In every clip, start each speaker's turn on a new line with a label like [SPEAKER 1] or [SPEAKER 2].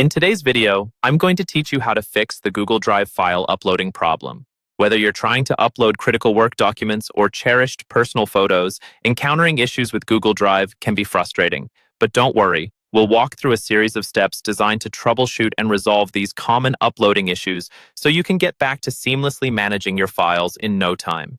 [SPEAKER 1] In today's video, I'm going to teach you how to fix the Google Drive file uploading problem. Whether you're trying to upload critical work documents or cherished personal photos, encountering issues with Google Drive can be frustrating. But don't worry, we'll walk through a series of steps designed to troubleshoot and resolve these common uploading issues so you can get back to seamlessly managing your files in no time.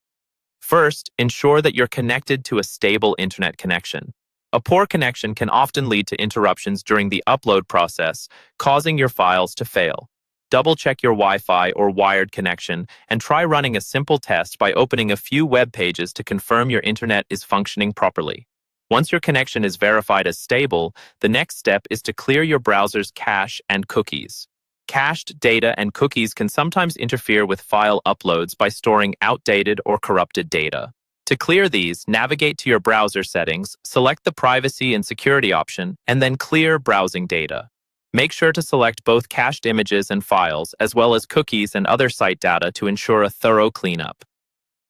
[SPEAKER 1] First, ensure that you're connected to a stable internet connection. A poor connection can often lead to interruptions during the upload process, causing your files to fail. Double-check your Wi-Fi or wired connection and try running a simple test by opening a few web pages to confirm your internet is functioning properly. Once your connection is verified as stable, the next step is to clear your browser's cache and cookies. Cached data and cookies can sometimes interfere with file uploads by storing outdated or corrupted data. To clear these, navigate to your browser settings, select the Privacy and Security option, and then Clear Browsing Data. Make sure to select both cached images and files, as well as cookies and other site data to ensure a thorough cleanup.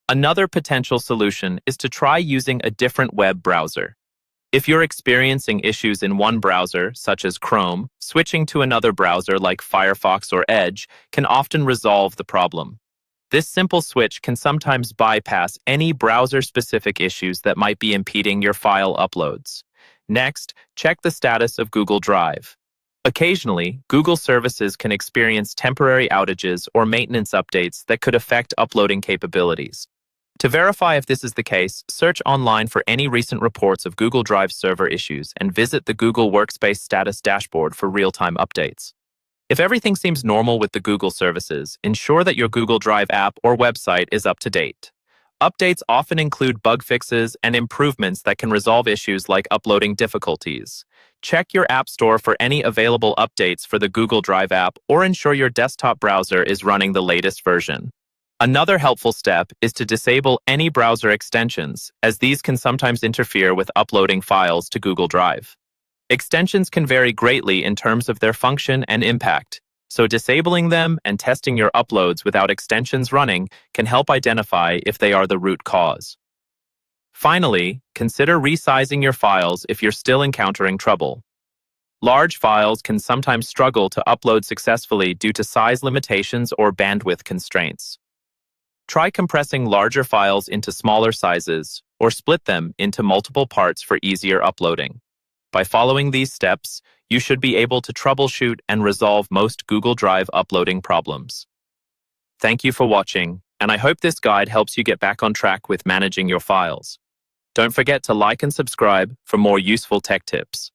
[SPEAKER 1] Another potential solution is to try using a different web browser. If you're experiencing issues in one browser, such as Chrome, switching to another browser like Firefox or Edge can often resolve the problem. This simple switch can sometimes bypass any browser-specific issues that might be impeding your file uploads. Next, check the status of Google Drive. Occasionally, Google services can experience temporary outages or maintenance updates that could affect uploading capabilities. To verify if this is the case, search online for any recent reports of Google Drive server issues and visit the Google Workspace Status Dashboard for real-time updates. If everything seems normal with the Google services, ensure that your Google Drive app or website is up to date. Updates often include bug fixes and improvements that can resolve issues like uploading difficulties. Check your App Store for any available updates for the Google Drive app or ensure your desktop browser is running the latest version. Another helpful step is to disable any browser extensions, as these can sometimes interfere with uploading files to Google Drive. Extensions can vary greatly in terms of their function and impact, so disabling them and testing your uploads without extensions running can help identify if they are the root cause. Finally, consider resizing your files if you're still encountering trouble. Large files can sometimes struggle to upload successfully due to size limitations or bandwidth constraints. Try compressing larger files into smaller sizes or split them into multiple parts for easier uploading. By following these steps, you should be able to troubleshoot and resolve most Google Drive uploading problems. Thank you for watching, and I hope this guide helps you get back on track with managing your files. Don't forget to like and subscribe for more useful tech tips.